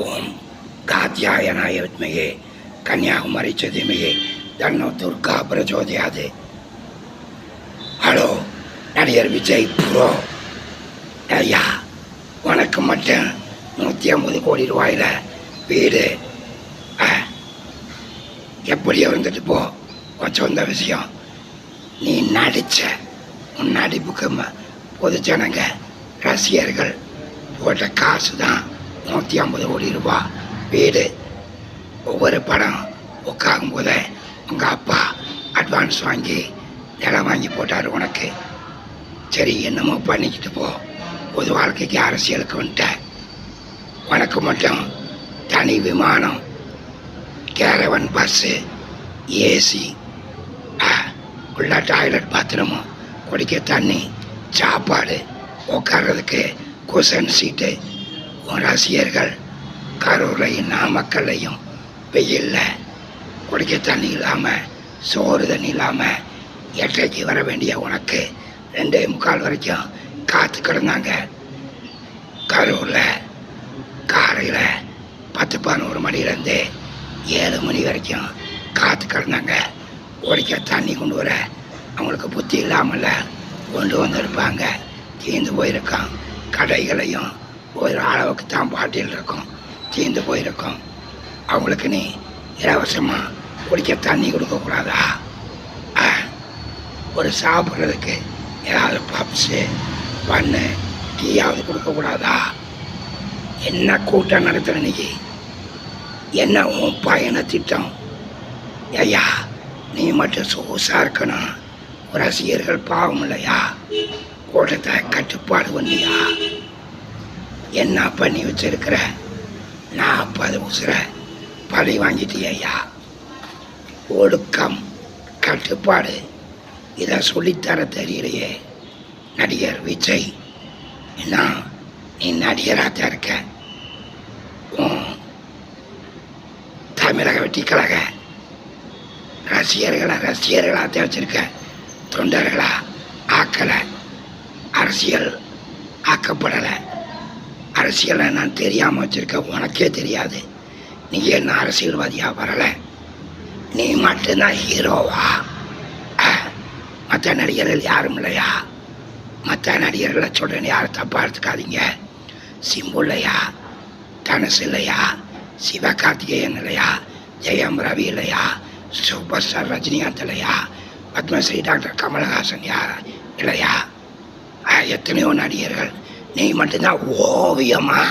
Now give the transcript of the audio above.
ஓம் காத்தியாயனாய வித்மகே கன்னியாகுமரி சதிமகே தன்னோ துர்கா பிரச்சோதயாது. ஹலோ, நடிகர் விஜய் ப்ரோ. ஐயா, உனக்கு மட்டும் 150 கோடி ரூபாயில் வீடு எப்படியோ இருந்துட்டு போ. சொந்த விஷயம். நீ நடித்த உன் நடிப்புக்கு பொதுஜனங்க ரசிகர்கள் போட்ட காசு தான் 150 கோடி ரூபா வீடு. ஒவ்வொரு படம் உட்காகும் போதே உங்கள் அப்பா அட்வான்ஸ் வாங்கி நிலம் வாங்கி போட்டார் உனக்கு. சரி, என்னமோ பண்ணிக்கிட்டு போ. பொது வாழ்க்கைக்கு அரசியலுக்கு வந்துட்ட. உனக்கு மட்டும் தனி விமானம், கேரவன் பஸ்ஸு, ஏசி, உள்ள டாய்லெட், பாத்ரூமும், குடிக்க தண்ணி, சாப்பாடு, உட்கார்றதுக்கு குஷன் சீட்டு. உன் ரசிகர்கள் கரூர்லையும் நாமக்கல்லையும் வெயிலில் குடிக்க தண்ணி இல்லாமல், சோறு தண்ணி இல்லாமல் 8:30 வர வேண்டிய உனக்கு 2:45 வரைக்கும் காத்து கிடந்தாங்க. கரூரில் காலையில் 10-11 மணிலேருந்து 7 மணி வரைக்கும் காத்து கிடந்தாங்க. குடிக்க தண்ணி கொண்டு வர அவங்களுக்கு புத்தி இல்லாமல் கொண்டு வந்திருப்பாங்க. தீர்ந்து போயிருக்கான். கடைகளையும் ஒரு அளவுக்கு தான் பாட்டில் இருக்கும், தீர்ந்து போயிருக்கும். அவங்களுக்கு நீ இலவசமாக குடிக்க தண்ணி கொடுக்கக்கூடாதா? ஒரு சாப்பிட்றதுக்கு ஏதாவது பப்ஸு, பண்ணு, டீயாவது கொடுக்கக்கூடாதா? என்ன கூட்டம் நடத்துகிற நீ? என்ன உன் பயண திட்டம்? ஐயா, நீ மட்டும் சொகுசாக இருக்கணும். ரசிகர்கள் பாவம் இல்லையா? கூட்டத்தை கட்டுப்பாடு பண்ணியா? என்ன பண்ணி வச்சிருக்கிற? 40 உசுர பழி வாங்கிட்டியா? ஒழுக்கம், கட்டுப்பாடு, இதை சொல்லித்தர தெரியலையே நடிகர் விஜய். என்ன நீ நடிகராக தான் இருக்க. தமிழக வெற்றி கழக ரசிகர்களாக தான் வச்சிருக்க. தொண்டர்களா ஆக்கலை, அரசியல் ஆக்கப்படலை. அரசியலை நான் தெரியாமல் வச்சிருக்க. உனக்கே தெரியாது. நீ என்ன அரசியல்வாதியாக வரலை. நீ மட்டும்தான் ஹீரோவா? மற்ற நடிகர்கள் யாரும் இல்லையா? மற்ற நடிகர்களை சொல்கிறேன்னு யாரும் தப்பாக எடுத்துக்காதீங்க. சிம்பு இல்லையா? தனுஷ் இல்லையா? சிவகார்த்திகேயன் இல்லையா? ஜெயம் ரவி இல்லையா? சூப்பர் ஸ்டார் ரஜினிகாந்த் இல்லையா? பத்மஸ்ரீ டாக்டர் கமலஹாசன் இல்லையா? எத்தனையோ நடிகர்கள். நீ மட்டும்தான் ஓவியமா